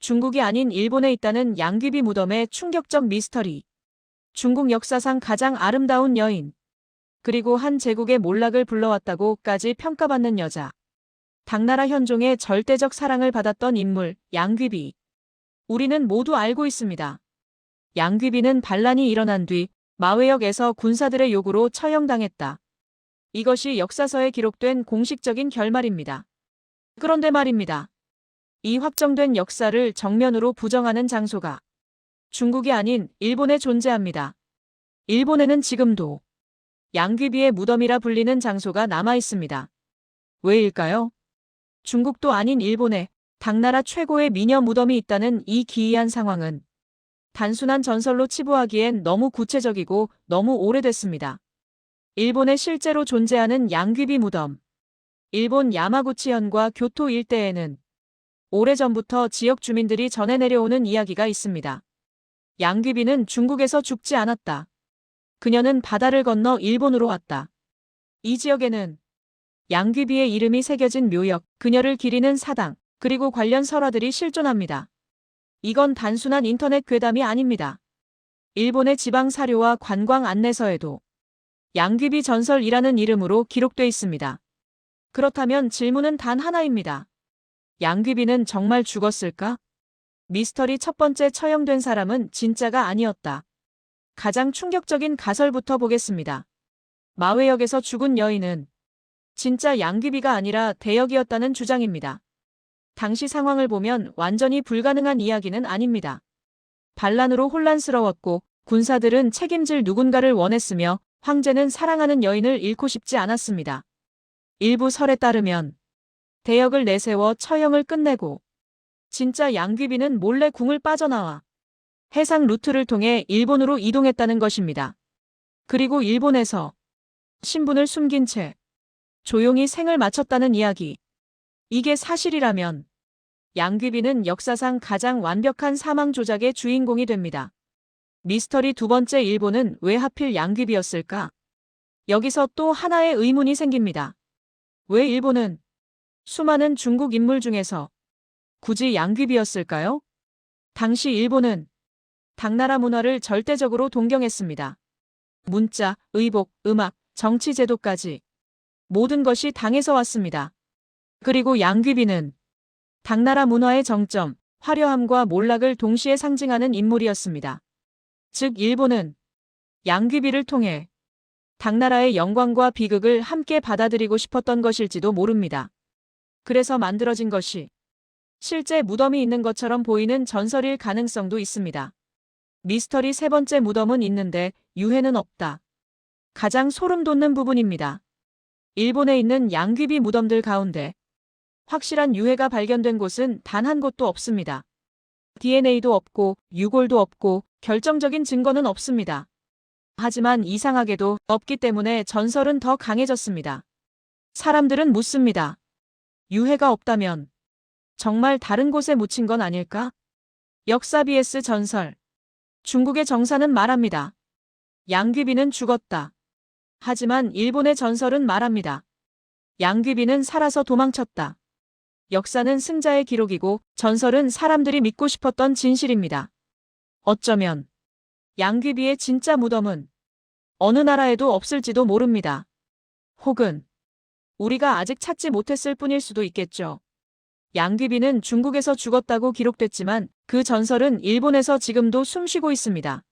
중국이 아닌 일본에 있다는 양귀비 무덤의 충격적 미스터리. 중국 역사상 가장 아름다운 여인. 그리고 한 제국의 몰락을 불러왔다고까지 평가받는 여자. 당나라 현종의 절대적 사랑을 받았던 인물, 양귀비. 우리는 모두 알고 있습니다. 양귀비는 반란이 일어난 뒤 마회역에서 군사들의 요구로 처형당했다. 이것이 역사서에 기록된 공식적인 결말입니다. 그런데 말입니다. 이 확정된 역사를 정면으로 부정하는 장소가 중국이 아닌 일본에 존재합니다. 일본에는 지금도 양귀비의 무덤이라 불리는 장소가 남아 있습니다. 왜일까요? 중국도 아닌 일본에 당나라 최고의 미녀 무덤이 있다는 이 기이한 상황은 단순한 전설로 치부하기엔 너무 구체적이고 너무 오래됐습니다. 일본에 실제로 존재하는 양귀비 무덤. 일본 야마구치현과 교토 일대에는 오래전부터 지역 주민들이 전해 내려오는 이야기가 있습니다. 양귀비는 중국에서 죽지 않았다. 그녀는 바다를 건너 일본으로 왔다. 이 지역에는 양귀비의 이름이 새겨진 묘역, 그녀를 기리는 사당, 그리고 관련 설화들이 실존합니다. 이건 단순한 인터넷 괴담이 아닙니다. 일본의 지방 사료와 관광 안내서에도 양귀비 전설이라는 이름으로 기록돼 있습니다. 그렇다면 질문은 단 하나입니다. 양귀비는 정말 죽었을까? 미스터리 첫 번째 처형된 사람은 진짜가 아니었다. 가장 충격적인 가설부터 보겠습니다. 마회역에서 죽은 여인은 진짜 양귀비가 아니라 대역이었다는 주장입니다. 당시 상황을 보면 완전히 불가능한 이야기는 아닙니다. 반란으로 혼란스러웠고 군사들은 책임질 누군가를 원했으며 황제는 사랑하는 여인을 잃고 싶지 않았습니다. 일부 설에 따르면 대역을 내세워 처형을 끝내고 진짜 양귀비는 몰래 궁을 빠져나와 해상 루트를 통해 일본으로 이동했다는 것입니다. 그리고 일본에서 신분을 숨긴 채 조용히 생을 마쳤다는 이야기. 이게 사실이라면 양귀비는 역사상 가장 완벽한 사망 조작의 주인공이 됩니다. 미스터리 두 번째, 일본은 왜 하필 양귀비였을까? 여기서 또 하나의 의문이 생깁니다. 왜 일본은 수많은 중국 인물 중에서 굳이 양귀비였을까요? 당시 일본은 당나라 문화를 절대적으로 동경했습니다. 문자, 의복, 음악, 정치 제도까지 모든 것이 당에서 왔습니다. 그리고 양귀비는 당나라 문화의 정점, 화려함과 몰락을 동시에 상징하는 인물이었습니다. 즉 일본은 양귀비를 통해 당나라의 영광과 비극을 함께 받아들이고 싶었던 것일지도 모릅니다. 그래서 만들어진 것이 실제 무덤이 있는 것처럼 보이는 전설일 가능성도 있습니다. 미스터리 세 번째, 무덤은 있는데 유해는 없다. 가장 소름 돋는 부분입니다. 일본에 있는 양귀비 무덤들 가운데 확실한 유해가 발견된 곳은 단 한 곳도 없습니다. DNA도 없고 유골도 없고 결정적인 증거는 없습니다. 하지만 이상하게도 없기 때문에 전설은 더 강해졌습니다. 사람들은 묻습니다. 유해가 없다면 정말 다른 곳에 묻힌 건 아닐까? 역사 vs 전설. 중국의 정사는 말합니다. 양귀비는 죽었다. 하지만 일본의 전설은 말합니다. 양귀비는 살아서 도망쳤다. 역사는 승자의 기록이고 전설은 사람들이 믿고 싶었던 진실입니다. 어쩌면 양귀비의 진짜 무덤은 어느 나라에도 없을지도 모릅니다. 혹은 우리가 아직 찾지 못했을 뿐일 수도 있겠죠. 양귀비는 중국에서 죽었다고 기록됐지만 그 전설은 일본에서 지금도 숨쉬고 있습니다.